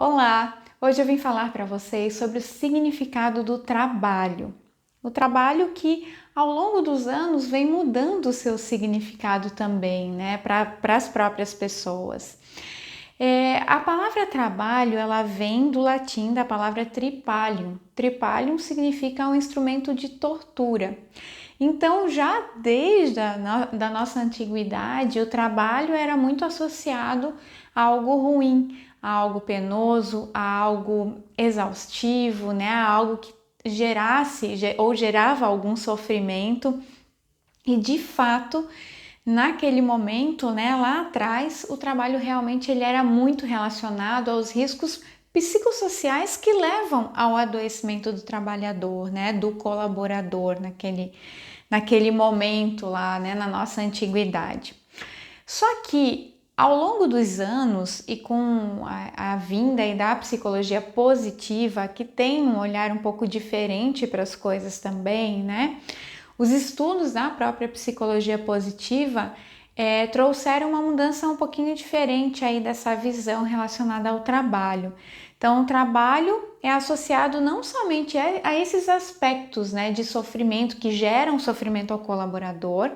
Olá! Hoje eu vim falar para vocês sobre o significado do trabalho. O trabalho que ao longo dos anos vem mudando o seu significado também, né, para as próprias pessoas. A palavra trabalho, ela vem do latim da palavra tripalium. Tripalium significa um instrumento de tortura. Então, já desde da nossa antiguidade, o trabalho era muito associado a algo ruim, a algo penoso, a algo exaustivo, né? A algo que gerasse ou gerava algum sofrimento. E de fato, naquele momento, né, lá atrás, o trabalho realmente ele era muito relacionado aos riscos psicossociais que levam ao adoecimento do trabalhador, né, do colaborador naquele momento lá, né, na nossa antiguidade. Só que ao longo dos anos e com a vinda aí da psicologia positiva, que tem um olhar um pouco diferente para as coisas também, né? Os estudos da própria psicologia positiva trouxeram uma mudança um pouquinho diferente aí dessa visão relacionada ao trabalho. Então, o trabalho é associado não somente a esses aspectos, né, de sofrimento que geram sofrimento ao colaborador,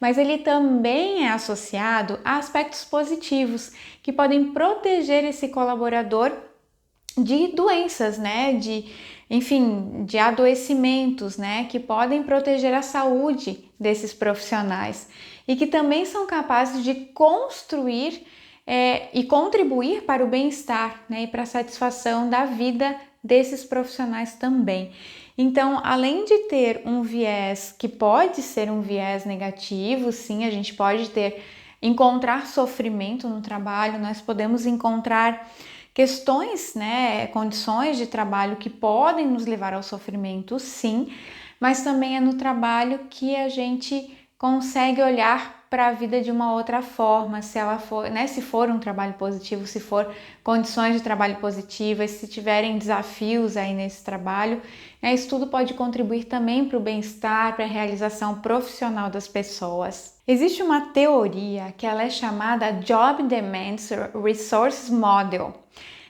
mas ele também é associado a aspectos positivos que podem proteger esse colaborador de doenças, né, de adoecimentos, né, que podem proteger a saúde desses profissionais e que também são capazes de construir e contribuir para o bem-estar, né, e para a satisfação da vida desses profissionais também. Então, além de ter um viés que pode ser um viés negativo, sim, a gente pode encontrar sofrimento no trabalho, nós podemos encontrar questões, né, condições de trabalho que podem nos levar ao sofrimento, sim, mas também é no trabalho que a gente consegue olhar para a vida de uma outra forma, se ela for, né, se for um trabalho positivo, se for condições de trabalho positivas, se tiverem desafios aí nesse trabalho, né, isso tudo pode contribuir também para o bem-estar, para a realização profissional das pessoas. Existe uma teoria que ela é chamada Job Demands Resource Model.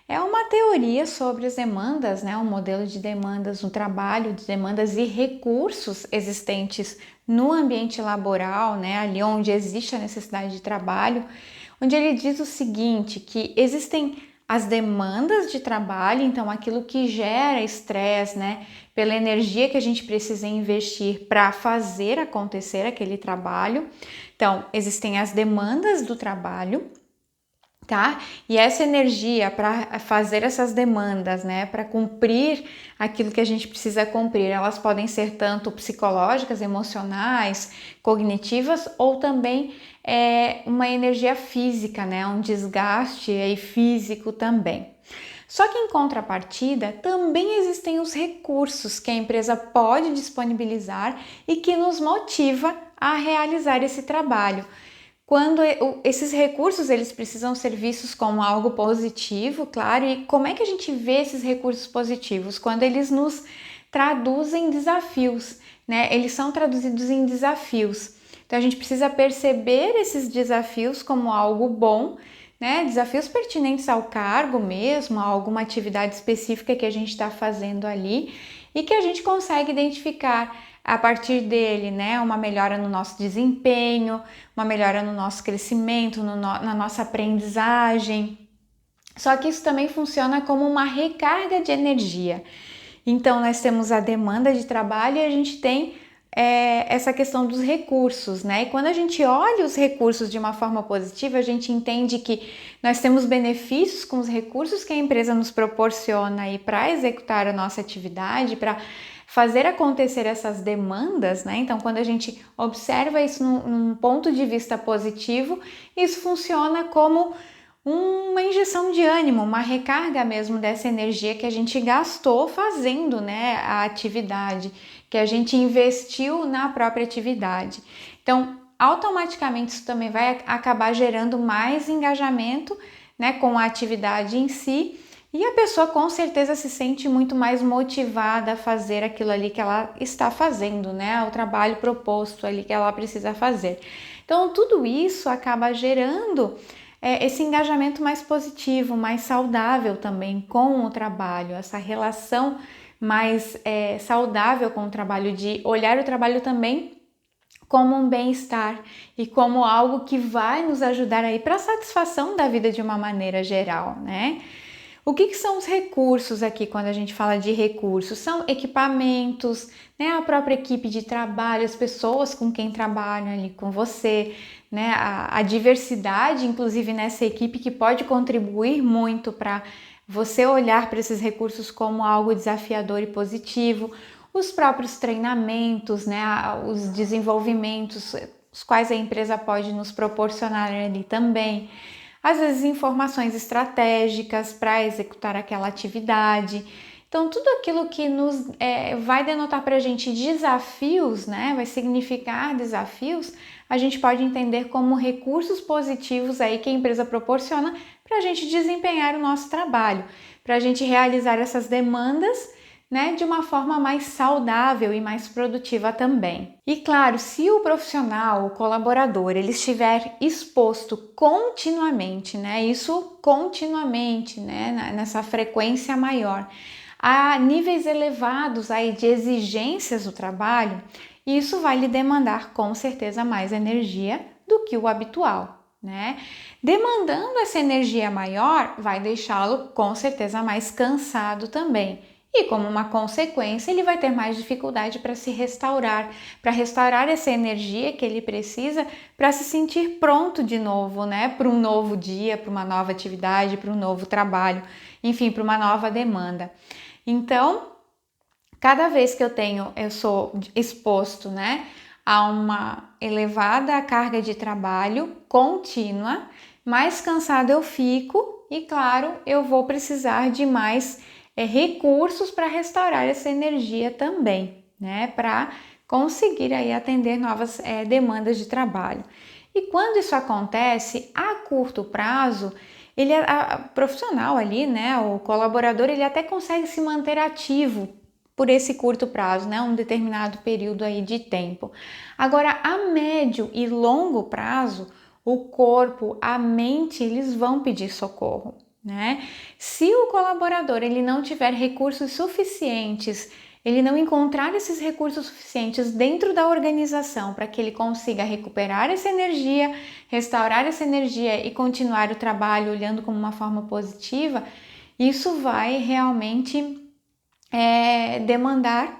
É uma teoria sobre as demandas, né? Um modelo de demandas no trabalho, de demandas e recursos existentes no ambiente laboral, né? Ali onde existe a necessidade de trabalho, onde ele diz o seguinte, que existem as demandas de trabalho, então aquilo que gera estresse, né? Pela energia que a gente precisa investir para fazer acontecer aquele trabalho. Então, existem as demandas do trabalho, tá? E essa energia para fazer essas demandas, né, para cumprir aquilo que a gente precisa cumprir, elas podem ser tanto psicológicas, emocionais, cognitivas ou também uma energia física, né, um desgaste aí físico também. Só que em contrapartida, também existem os recursos que a empresa pode disponibilizar e que nos motiva a realizar esse trabalho. Quando esses recursos eles precisam ser vistos como algo positivo, claro, e como é que a gente vê esses recursos positivos? Quando eles nos traduzem desafios, né? Eles são traduzidos em desafios. Então a gente precisa perceber esses desafios como algo bom, né? Desafios pertinentes ao cargo mesmo, a alguma atividade específica que a gente está fazendo ali e que a gente consegue identificar a partir dele, né, uma melhora no nosso desempenho, uma melhora no nosso crescimento, na nossa aprendizagem. Só que isso também funciona como uma recarga de energia. Então, nós temos a demanda de trabalho e a gente tem essa questão dos recursos, né? E quando a gente olha os recursos de uma forma positiva, a gente entende que nós temos benefícios com os recursos que a empresa nos proporciona aí para executar a nossa atividade, para fazer acontecer essas demandas, né? Então, quando a gente observa isso num ponto de vista positivo, isso funciona como uma injeção de ânimo, uma recarga mesmo dessa energia que a gente gastou fazendo, né, a atividade, que a gente investiu na própria atividade. Então, automaticamente isso também vai acabar gerando mais engajamento, né, com a atividade em si, e a pessoa com certeza se sente muito mais motivada a fazer aquilo ali que ela está fazendo, né? O trabalho proposto ali que ela precisa fazer. Então, tudo isso acaba gerando esse engajamento mais positivo, mais saudável também com o trabalho, essa relação mais saudável com o trabalho, de olhar o trabalho também como um bem-estar e como algo que vai nos ajudar aí para a satisfação da vida de uma maneira geral, né? O que são os recursos aqui quando a gente fala de recursos? São equipamentos, né? A própria equipe de trabalho, as pessoas com quem trabalham ali com você, né? A diversidade, inclusive nessa equipe, que pode contribuir muito para você olhar para esses recursos como algo desafiador e positivo. Os próprios treinamentos, né? Os desenvolvimentos, os quais a empresa pode nos proporcionar ali também. Às vezes informações estratégicas para executar aquela atividade. Então, tudo aquilo que nos vai denotar para a gente desafios, né, vai significar desafios, a gente pode entender como recursos positivos aí que a empresa proporciona para a gente desempenhar o nosso trabalho, para a gente realizar essas demandas, né, de uma forma mais saudável e mais produtiva também. E claro, se o profissional, o colaborador, ele estiver exposto continuamente, né, isso continuamente, né, nessa frequência maior, a níveis elevados aí de exigências do trabalho, isso vai lhe demandar com certeza mais energia do que o habitual, né? Demandando essa energia maior, vai deixá-lo com certeza mais cansado também. E como uma consequência, ele vai ter mais dificuldade para se restaurar, para restaurar essa energia que ele precisa para se sentir pronto de novo, né? Para um novo dia, para uma nova atividade, para um novo trabalho, enfim, para uma nova demanda. Então, cada vez que eu sou exposto, né, a uma elevada carga de trabalho contínua, mais cansado eu fico e, claro, eu vou precisar de mais recursos para restaurar essa energia também, né? Para conseguir aí atender novas demandas de trabalho. E quando isso acontece, a curto prazo, ele profissional ali, né? O colaborador, ele até consegue se manter ativo por esse curto prazo, né? Um determinado período aí de tempo. Agora, a médio e longo prazo, o corpo, a mente, eles vão pedir socorro, né? Se o colaborador ele não tiver recursos suficientes, ele não encontrar esses recursos suficientes dentro da organização para que ele consiga recuperar essa energia, restaurar essa energia e continuar o trabalho olhando como uma forma positiva, isso vai realmente demandar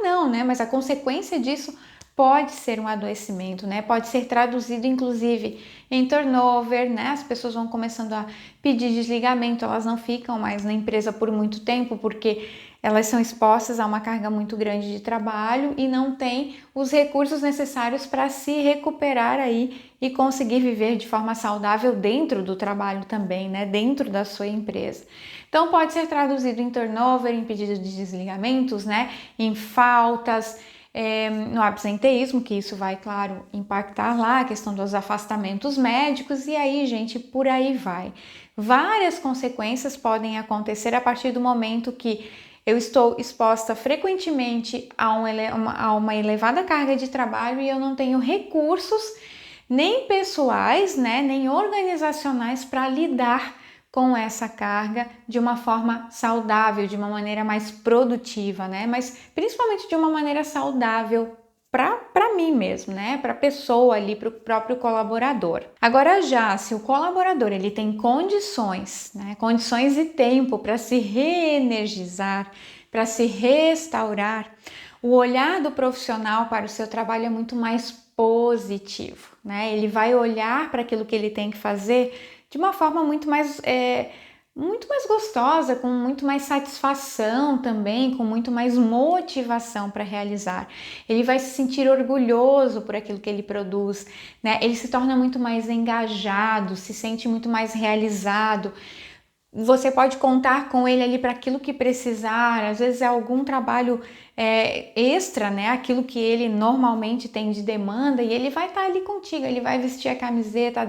não, né? Mas a consequência disso pode ser um adoecimento, né? Pode ser traduzido, inclusive, em turnover, né? As pessoas vão começando a pedir desligamento, elas não ficam mais na empresa por muito tempo, porque elas são expostas a uma carga muito grande de trabalho e não têm os recursos necessários para se recuperar aí e conseguir viver de forma saudável dentro do trabalho também, né? Dentro da sua empresa. Então, pode ser traduzido em turnover, em pedido de desligamentos, né? Em faltas, no absenteísmo, que isso vai, claro, impactar lá a questão dos afastamentos médicos e aí, gente, por aí vai. Várias consequências podem acontecer a partir do momento que eu estou exposta frequentemente a uma elevada carga de trabalho e eu não tenho recursos nem pessoais, né, nem organizacionais para lidar com essa carga de uma forma saudável, de uma maneira mais produtiva, né? Mas principalmente de uma maneira saudável para mim mesmo, né? Para a pessoa ali, para o próprio colaborador. Agora já, se o colaborador ele tem condições, né? Condições e tempo para se reenergizar, para se restaurar, o olhar do profissional para o seu trabalho é muito mais positivo, né? Ele vai olhar para aquilo que ele tem que fazer de uma forma muito mais gostosa, com muito mais satisfação também, com muito mais motivação para realizar. Ele vai se sentir orgulhoso por aquilo que ele produz, né? Ele se torna muito mais engajado, se sente muito mais realizado. Você pode contar com ele ali para aquilo que precisar, às vezes é algum trabalho extra, né? Aquilo que ele normalmente tem de demanda e ele vai estar ali contigo, ele vai vestir a camiseta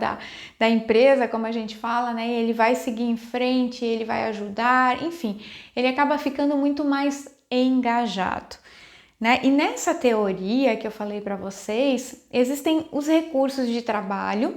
da empresa, como a gente fala, né? E ele vai seguir em frente, ele vai ajudar, enfim, ele acaba ficando muito mais engajado, né? E nessa teoria que eu falei para vocês, existem os recursos de trabalho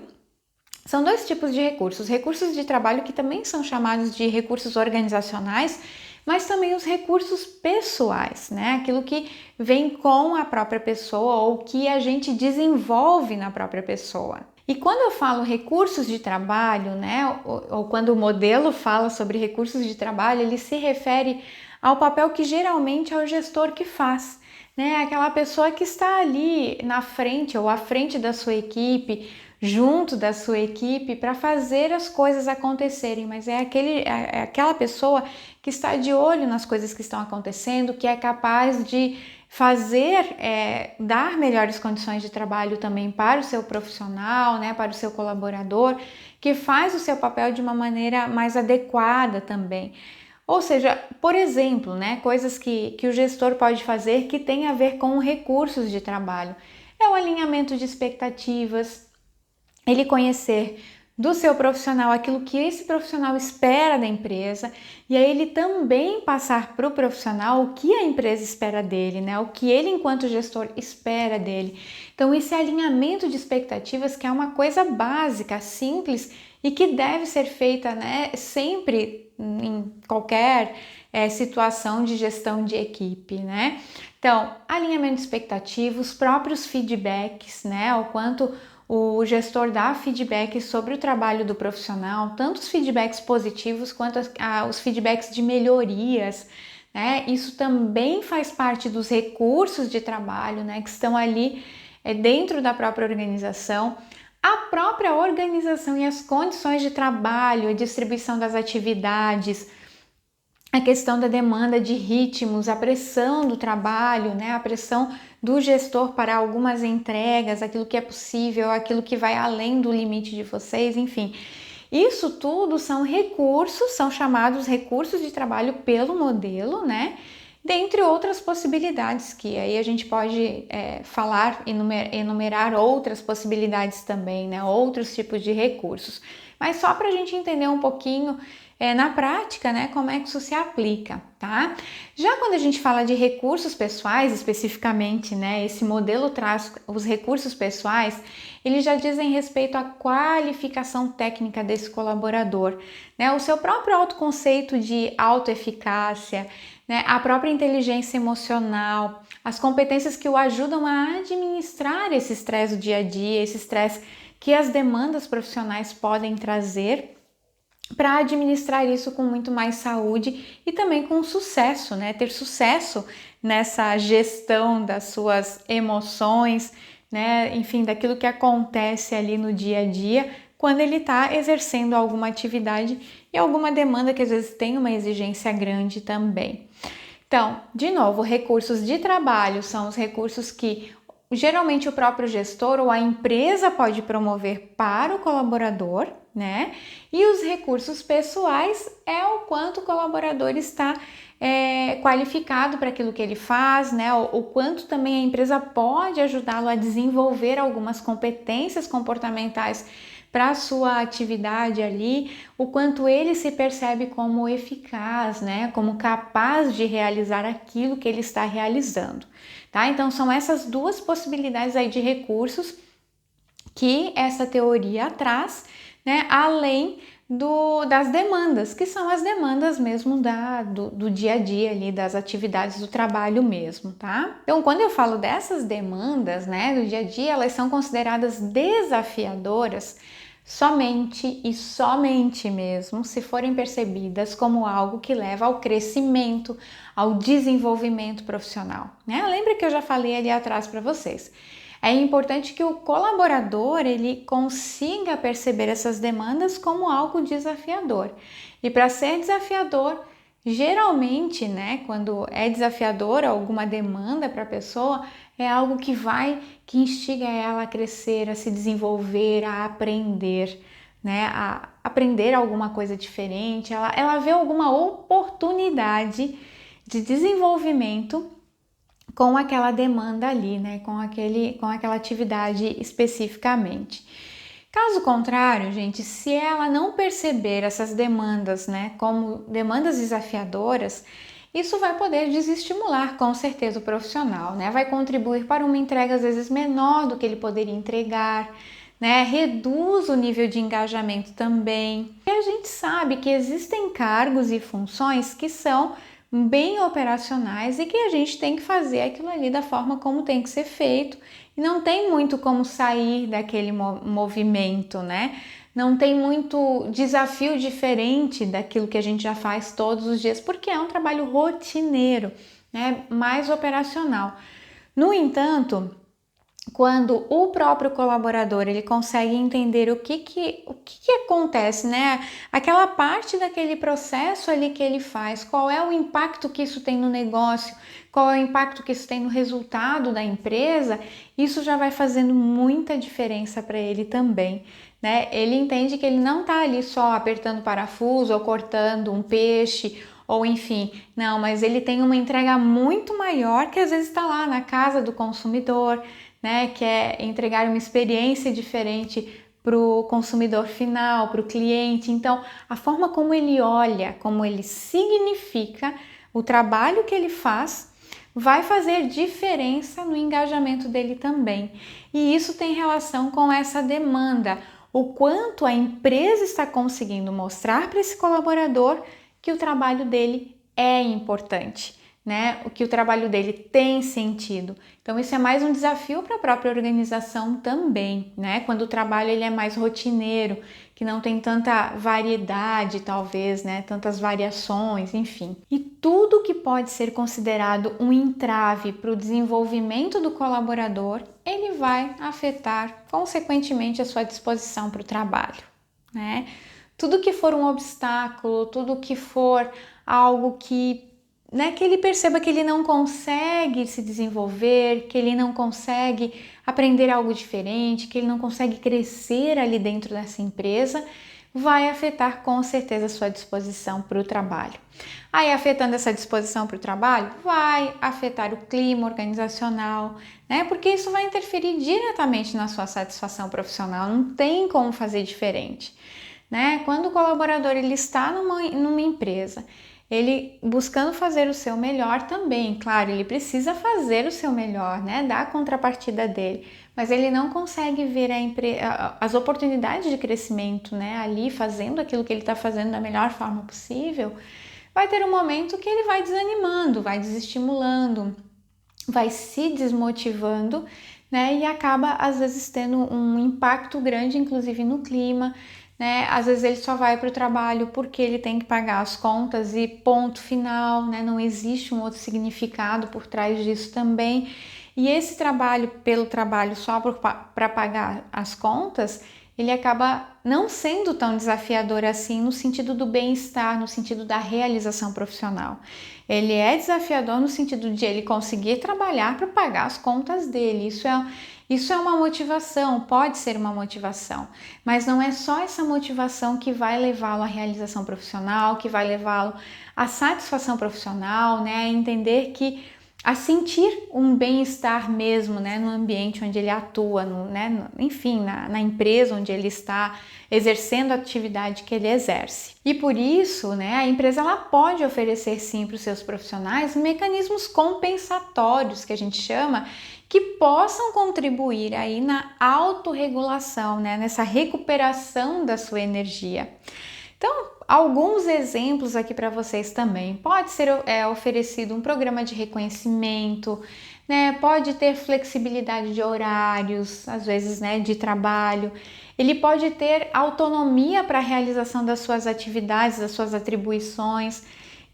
São dois tipos de recursos: recursos de trabalho, que também são chamados de recursos organizacionais, mas também os recursos pessoais, né? Aquilo que vem com a própria pessoa ou que a gente desenvolve na própria pessoa. E quando eu falo recursos de trabalho, né, ou quando o modelo fala sobre recursos de trabalho, ele se refere ao papel que geralmente é o gestor que faz, né? Aquela pessoa que está ali na frente ou à frente da sua equipe, junto da sua equipe, para fazer as coisas acontecerem, mas é aquela pessoa que está de olho nas coisas que estão acontecendo, que é capaz de fazer, dar melhores condições de trabalho também para o seu profissional, né, para o seu colaborador, que faz o seu papel de uma maneira mais adequada também. Ou seja, por exemplo, né, coisas que o gestor pode fazer que tem a ver com recursos de trabalho. É o alinhamento de expectativas, ele conhecer do seu profissional aquilo que esse profissional espera da empresa, e aí ele também passar para o profissional o que a empresa espera dele, né? O que ele, enquanto gestor, espera dele. Então, esse alinhamento de expectativas, que é uma coisa básica, simples e que deve ser feita, né, sempre em qualquer situação de gestão de equipe, né? Então, alinhamento de expectativas, os próprios feedbacks, né? O quanto o gestor dá feedback sobre o trabalho do profissional, tanto os feedbacks positivos quanto os feedbacks de melhorias, né? Isso também faz parte dos recursos de trabalho, né, que estão ali dentro da própria organização. A própria organização e as condições de trabalho, a distribuição das atividades, a questão da demanda de ritmos, a pressão do trabalho, né? A pressão do gestor para algumas entregas, aquilo que é possível, aquilo que vai além do limite de vocês, enfim. Isso tudo são recursos, são chamados recursos de trabalho pelo modelo, né? Dentre outras possibilidades, que aí a gente pode enumerar outras possibilidades também, né? Outros tipos de recursos. Mas só para a gente entender um pouquinho na prática, né, como é que isso se aplica, tá? Já quando a gente fala de recursos pessoais, especificamente, né, esse modelo traz os recursos pessoais, eles já dizem respeito à qualificação técnica desse colaborador, né, o seu próprio autoconceito de autoeficácia, né, a própria inteligência emocional, as competências que o ajudam a administrar esse estresse do dia a dia, esse estresse que as demandas profissionais podem trazer, para administrar isso com muito mais saúde e também com sucesso, né? Ter sucesso nessa gestão das suas emoções, né? Enfim, daquilo que acontece ali no dia a dia, quando ele está exercendo alguma atividade e alguma demanda que às vezes tem uma exigência grande também. Então, de novo, recursos de trabalho são os recursos que geralmente o próprio gestor ou a empresa pode promover para o colaborador, né? E os recursos pessoais é o quanto o colaborador está qualificado para aquilo que ele faz, né? O quanto também a empresa pode ajudá-lo a desenvolver algumas competências comportamentais para a sua atividade ali, o quanto ele se percebe como eficaz, né? Como capaz de realizar aquilo que ele está realizando, tá? Então são essas duas possibilidades aí de recursos que essa teoria traz, né? Além das demandas, que são as demandas mesmo do dia a dia ali, das atividades do trabalho mesmo, tá? Então, quando eu falo dessas demandas, né, do dia a dia, elas são consideradas desafiadoras somente e somente mesmo se forem percebidas como algo que leva ao crescimento, ao desenvolvimento profissional, né? Lembra que eu já falei ali atrás para vocês. É importante que o colaborador ele consiga perceber essas demandas como algo desafiador. E para ser desafiador, geralmente, né, quando é desafiador alguma demanda para a pessoa, é algo que instiga ela a crescer, a se desenvolver, a aprender, né, a aprender alguma coisa diferente. Ela vê alguma oportunidade de desenvolvimento com aquela demanda ali, né? Com aquela atividade especificamente. Caso contrário, gente, se ela não perceber essas demandas, né, como demandas desafiadoras, isso vai poder desestimular com certeza o profissional, né? Vai contribuir para uma entrega às vezes menor do que ele poderia entregar, né? Reduz o nível de engajamento também. E a gente sabe que existem cargos e funções que são bem operacionais e que a gente tem que fazer aquilo ali da forma como tem que ser feito e não tem muito como sair daquele movimento, né? Não tem muito desafio diferente daquilo que a gente já faz todos os dias, porque é um trabalho rotineiro, né? Mais operacional. No entanto, quando o próprio colaborador ele consegue entender o que acontece, né? Aquela parte daquele processo ali que ele faz, qual é o impacto que isso tem no negócio, qual é o impacto que isso tem no resultado da empresa, isso já vai fazendo muita diferença para ele também, né? Ele entende que ele não está ali só apertando parafuso ou cortando um peixe, ou enfim, não, mas ele tem uma entrega muito maior que às vezes está lá na casa do consumidor, né, que é entregar uma experiência diferente para o consumidor final, para o cliente. Então, a forma como ele olha, como ele significa o trabalho que ele faz, vai fazer diferença no engajamento dele também. E isso tem relação com essa demanda, o quanto a empresa está conseguindo mostrar para esse colaborador que o trabalho dele é importante, né? O que o trabalho dele tem sentido. Então isso é mais um desafio para a própria organização também, né? Quando o trabalho ele é mais rotineiro, que não tem tanta variedade, talvez, né? Tantas variações, enfim. E tudo que pode ser considerado um entrave para o desenvolvimento do colaborador, ele vai afetar, consequentemente, a sua disposição para o trabalho, né? Tudo que for um obstáculo, tudo que for algo que, né, que ele perceba que ele não consegue se desenvolver, que ele não consegue aprender algo diferente, que ele não consegue crescer ali dentro dessa empresa, vai afetar com certeza a sua disposição para o trabalho. Aí, afetando essa disposição para o trabalho, vai afetar o clima organizacional, né? Porque isso vai interferir diretamente na sua satisfação profissional, não tem como fazer diferente, né? Quando o colaborador ele está numa empresa, ele buscando fazer o seu melhor também, claro, ele precisa fazer o seu melhor, né? Dar a contrapartida dele, mas ele não consegue ver as oportunidades de crescimento, né? Ali fazendo aquilo que ele está fazendo da melhor forma possível, vai ter um momento que ele vai desanimando, vai desestimulando, vai se desmotivando, né? E acaba às vezes tendo um impacto grande, inclusive no clima, né? Às vezes ele só vai para o trabalho porque ele tem que pagar as contas e ponto final, né? Não existe um outro significado por trás disso também. E esse trabalho pelo trabalho só para pagar as contas, ele acaba não sendo tão desafiador assim no sentido do bem-estar, no sentido da realização profissional. Ele é desafiador no sentido de ele conseguir trabalhar para pagar as contas dele. Isso é uma motivação, pode ser uma motivação, mas não é só essa motivação que vai levá-lo à realização profissional, que vai levá-lo à satisfação profissional, né? A entender que a sentir um bem-estar mesmo, né, no ambiente onde ele atua, enfim, na empresa onde ele está exercendo a atividade que ele exerce. E por isso, né, a empresa ela pode oferecer sim para os seus profissionais mecanismos compensatórios, que a gente chama, que possam contribuir aí na autorregulação, né, nessa recuperação da sua energia. Então, alguns exemplos aqui para vocês também. Pode ser oferecido um programa de reconhecimento, né? Pode ter flexibilidade de horários, às vezes, né, de trabalho. Ele pode ter autonomia para a realização das suas atividades, das suas atribuições.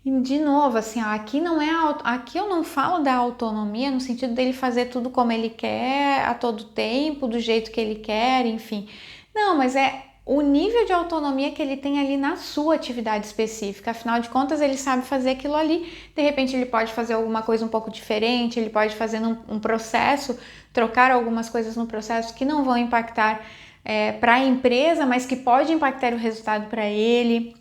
E de novo, assim, ó, aqui eu não falo da autonomia no sentido dele fazer tudo como ele quer, a todo tempo, do jeito que ele quer, enfim. Não, mas é o nível de autonomia que ele tem ali na sua atividade específica. Afinal de contas, ele sabe fazer aquilo ali. De repente, ele pode fazer alguma coisa um pouco diferente, ele pode fazer um processo, trocar algumas coisas no processo que não vão impactar para a empresa, mas que pode impactar o resultado para ele.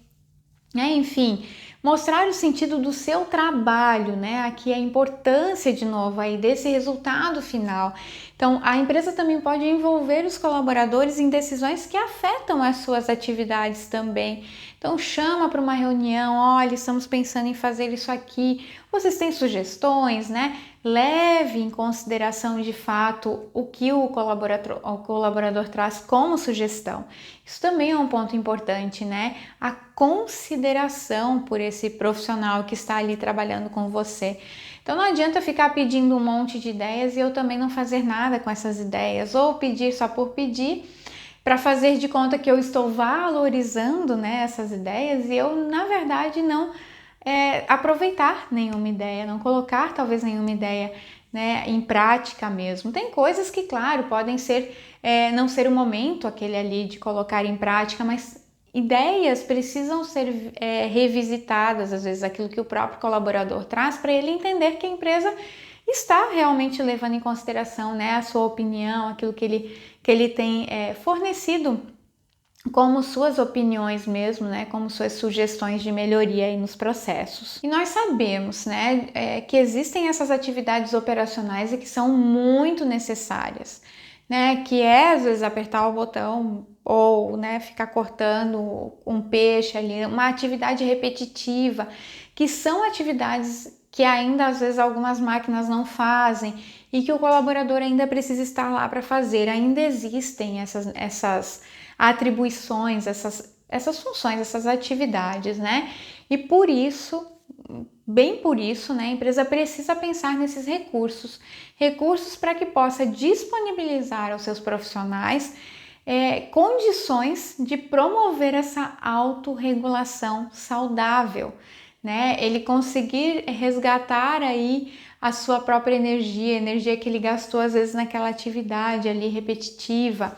Enfim, mostrar o sentido do seu trabalho, né? Aqui a importância de novo aí desse resultado final. Então, a empresa também pode envolver os colaboradores em decisões que afetam as suas atividades também, Então chama para uma reunião, olha, estamos pensando em fazer isso aqui, vocês têm sugestões, né? Leve em consideração de fato o que o colaborador traz como sugestão. Isso também é um ponto importante, né? A consideração por esse profissional que está ali trabalhando com você. Então não adianta ficar pedindo um monte de ideias e eu também não fazer nada com essas ideias, ou pedir só por pedir, para fazer de conta que eu estou valorizando, né, essas ideias e eu, na verdade, não aproveitar nenhuma ideia, não colocar talvez nenhuma ideia, né, em prática mesmo. Tem coisas que, claro, podem ser, não ser o momento aquele ali de colocar em prática, mas ideias precisam ser revisitadas, às vezes aquilo que o próprio colaborador traz, para ele entender que a empresa está realmente levando em consideração, né, a sua opinião, aquilo que ele tem fornecido como suas opiniões mesmo, né, como suas sugestões de melhoria aí nos processos. E nós sabemos, né, que existem essas atividades operacionais e que são muito necessárias, né, que é às vezes apertar o botão ou, né, ficar cortando um peixe ali, uma atividade repetitiva, que são atividades que ainda às vezes algumas máquinas não fazem e que o colaborador ainda precisa estar lá para fazer. Ainda existem essas atribuições, essas funções, essas atividades, né? E por isso, bem por isso, né, a empresa precisa pensar nesses recursos para que possa disponibilizar aos seus profissionais condições de promover essa autorregulação saudável, né? Ele conseguir resgatar aí a sua própria energia que ele gastou às vezes naquela atividade ali repetitiva,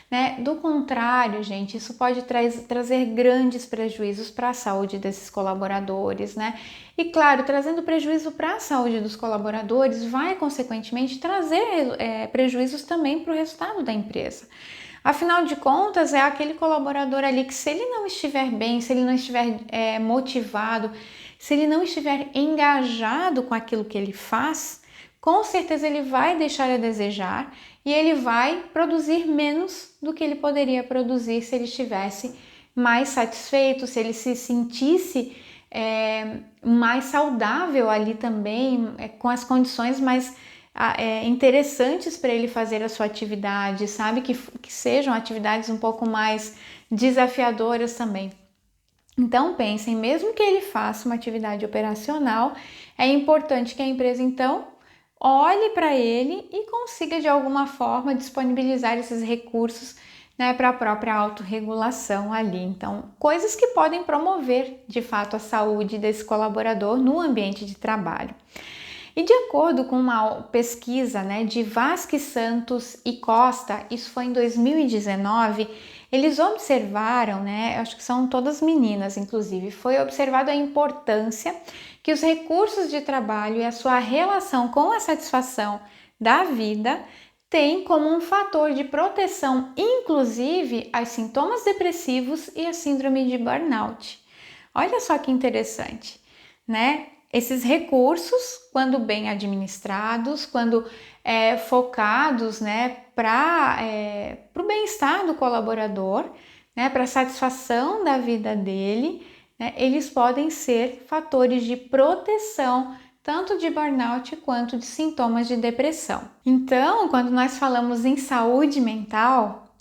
né? Do contrário, gente, isso pode trazer grandes prejuízos para a saúde desses colaboradores, né? E claro, trazendo prejuízo para a saúde dos colaboradores, vai consequentemente trazer prejuízos também para o resultado da empresa. Afinal de contas, é aquele colaborador ali que, se ele não estiver bem, se ele não estiver motivado, se ele não estiver engajado com aquilo que ele faz, com certeza ele vai deixar a desejar e ele vai produzir menos do que ele poderia produzir se ele estivesse mais satisfeito, se ele se sentisse mais saudável ali também, com as condições mais interessantes para ele fazer a sua atividade, sabe? Que sejam atividades um pouco mais desafiadoras também. Então pensem, mesmo que ele faça uma atividade operacional, é importante que a empresa então olhe para ele e consiga de alguma forma disponibilizar esses recursos, né, para a própria autorregulação ali. Então, coisas que podem promover de fato a saúde desse colaborador no ambiente de trabalho. E de acordo com uma pesquisa, né, de Vasques Santos e Costa, isso foi em 2019, eles observaram, né, acho que são todas meninas inclusive, foi observada a importância que os recursos de trabalho e a sua relação com a satisfação da vida têm como um fator de proteção, inclusive, aos sintomas depressivos e a síndrome de burnout. Olha só que interessante, né? Esses recursos, quando bem administrados, quando focados, né, para o bem-estar do colaborador, né, para a satisfação da vida dele, né, eles podem ser fatores de proteção tanto de burnout quanto de sintomas de depressão. Então, quando nós falamos em saúde mental,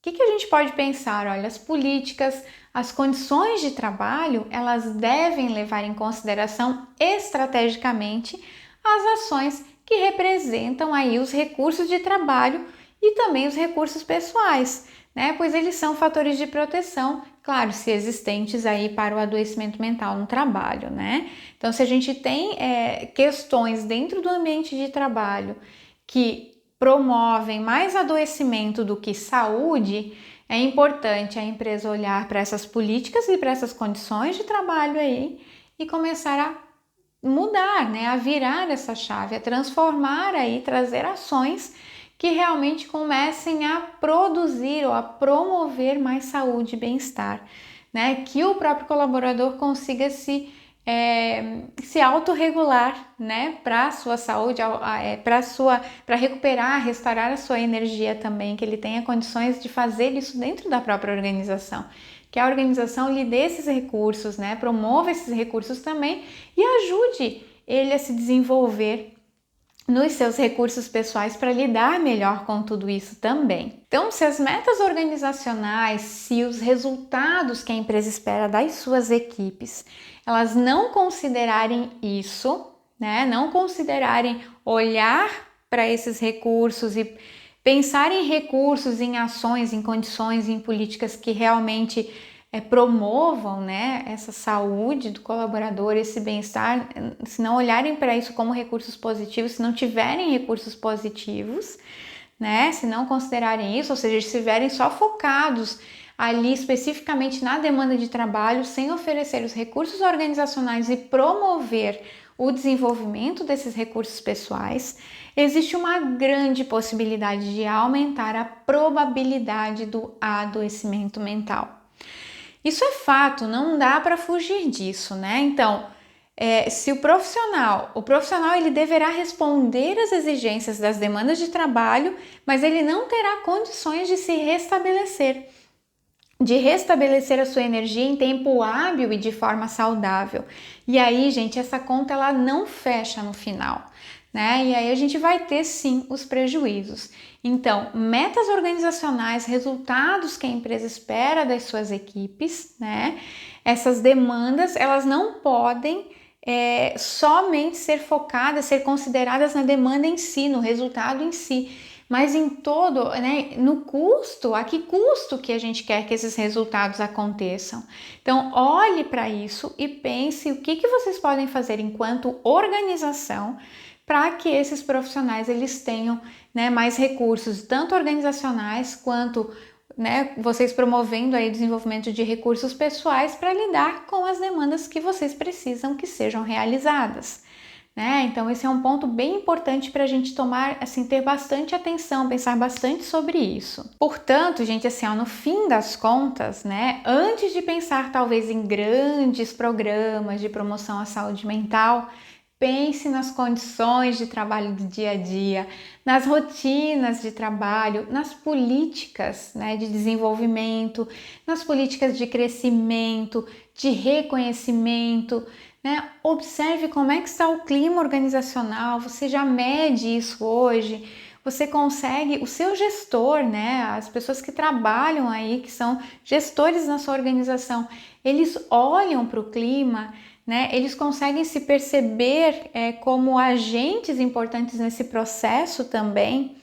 o que a gente pode pensar? Olha, as políticas, as condições de trabalho, elas devem levar em consideração estrategicamente as ações que representam aí os recursos de trabalho e também os recursos pessoais, né? Pois eles são fatores de proteção, claro, se existentes aí para o adoecimento mental no trabalho, né? Então, se a gente tem questões dentro do ambiente de trabalho que promovem mais adoecimento do que saúde, é importante a empresa olhar para essas políticas e para essas condições de trabalho aí e começar a mudar, né, a virar essa chave, a transformar aí, trazer ações que realmente comecem a produzir ou a promover mais saúde e bem-estar, né, que o próprio colaborador consiga se autorregular, né, para a sua saúde, para recuperar, restaurar a sua energia também, que ele tenha condições de fazer isso dentro da própria organização. que a organização lhe dê esses recursos, né? Promova esses recursos também e ajude ele a se desenvolver nos seus recursos pessoais para lidar melhor com tudo isso também. Então, se as metas organizacionais, se os resultados que a empresa espera das suas equipes, elas não considerarem isso, né? Não considerarem olhar para esses recursos e pensar em recursos, em ações, em condições, em políticas que realmente promovam, né, essa saúde do colaborador, esse bem-estar, se não olharem para isso como recursos positivos, se não tiverem recursos positivos, né, se não considerarem isso, ou seja, se estiverem só focados ali especificamente na demanda de trabalho, sem oferecer os recursos organizacionais e promover o desenvolvimento desses recursos pessoais, existe uma grande possibilidade de aumentar a probabilidade do adoecimento mental. Isso é fato, não dá para fugir disso, né? Então, se o profissional ele deverá responder às exigências das demandas de trabalho, mas ele não terá condições de se restabelecer, de restabelecer a sua energia em tempo hábil e de forma saudável. E aí, gente, essa conta ela não fecha no final, né? E aí a gente vai ter sim os prejuízos. Então, metas organizacionais, resultados que a empresa espera das suas equipes, né? Essas demandas, elas não podem somente ser focadas, ser consideradas na demanda em si, no resultado em si, mas em todo, né, no custo, a que custo que a gente quer que esses resultados aconteçam. Então, olhe para isso e pense o que vocês podem fazer enquanto organização para que esses profissionais eles tenham, né, mais recursos, tanto organizacionais quanto, né, vocês promovendo aí o desenvolvimento de recursos pessoais para lidar com as demandas que vocês precisam que sejam realizadas. Né? Então esse é um ponto bem importante para a gente tomar, assim, ter bastante atenção, pensar bastante sobre isso. Portanto, gente, assim, no fim das contas, né, antes de pensar talvez em grandes programas de promoção à saúde mental, pense nas condições de trabalho do dia a dia, nas rotinas de trabalho, nas políticas, né, de desenvolvimento, nas políticas de crescimento, de reconhecimento, né? Observe como é que está o clima organizacional, você já mede isso hoje, você consegue, o seu gestor, né? As pessoas que trabalham aí, que são gestores na sua organização, eles olham para o clima, né? Eles conseguem se perceber como agentes importantes nesse processo também.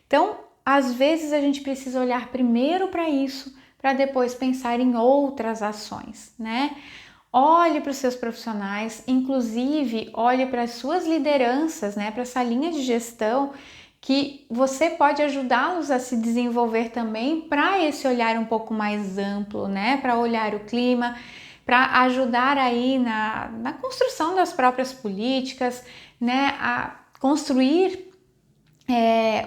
Então, às vezes a gente precisa olhar primeiro para isso, para depois pensar em outras ações, né? Olhe para os seus profissionais, inclusive olhe para as suas lideranças, né? Para essa linha de gestão que você pode ajudá-los a se desenvolver também para esse olhar um pouco mais amplo, né? Para olhar o clima, para ajudar aí na construção das próprias políticas, né? A construir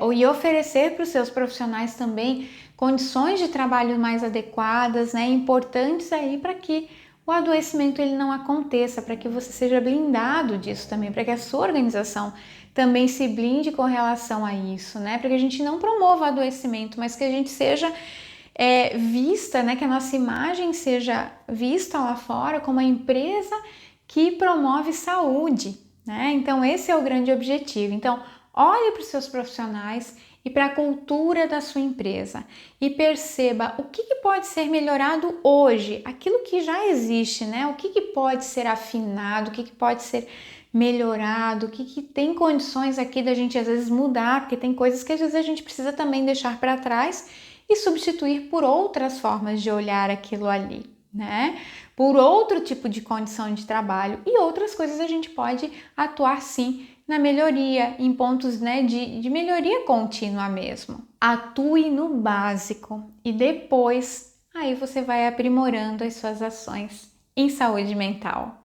e oferecer para os seus profissionais também condições de trabalho mais adequadas, né? Importantes aí para que o adoecimento ele não aconteça, para que você seja blindado disso também, para que a sua organização também se blinde com relação a isso, né? Para que a gente não promova o adoecimento, mas que a gente seja vista, né? Que a nossa imagem seja vista lá fora como a empresa que promove saúde, né? Então esse é o grande objetivo. Então olhe para os seus profissionais e para a cultura da sua empresa e perceba o que pode ser melhorado hoje, aquilo que já existe, né? O que pode ser afinado, o que pode ser melhorado, o que tem condições aqui da gente às vezes mudar, porque tem coisas que às vezes a gente precisa também deixar para trás e substituir por outras formas de olhar aquilo ali, né? Por outro tipo de condição de trabalho e outras coisas a gente pode atuar sim na melhoria, em pontos, né, de melhoria contínua mesmo. Atue no básico e depois aí você vai aprimorando as suas ações em saúde mental.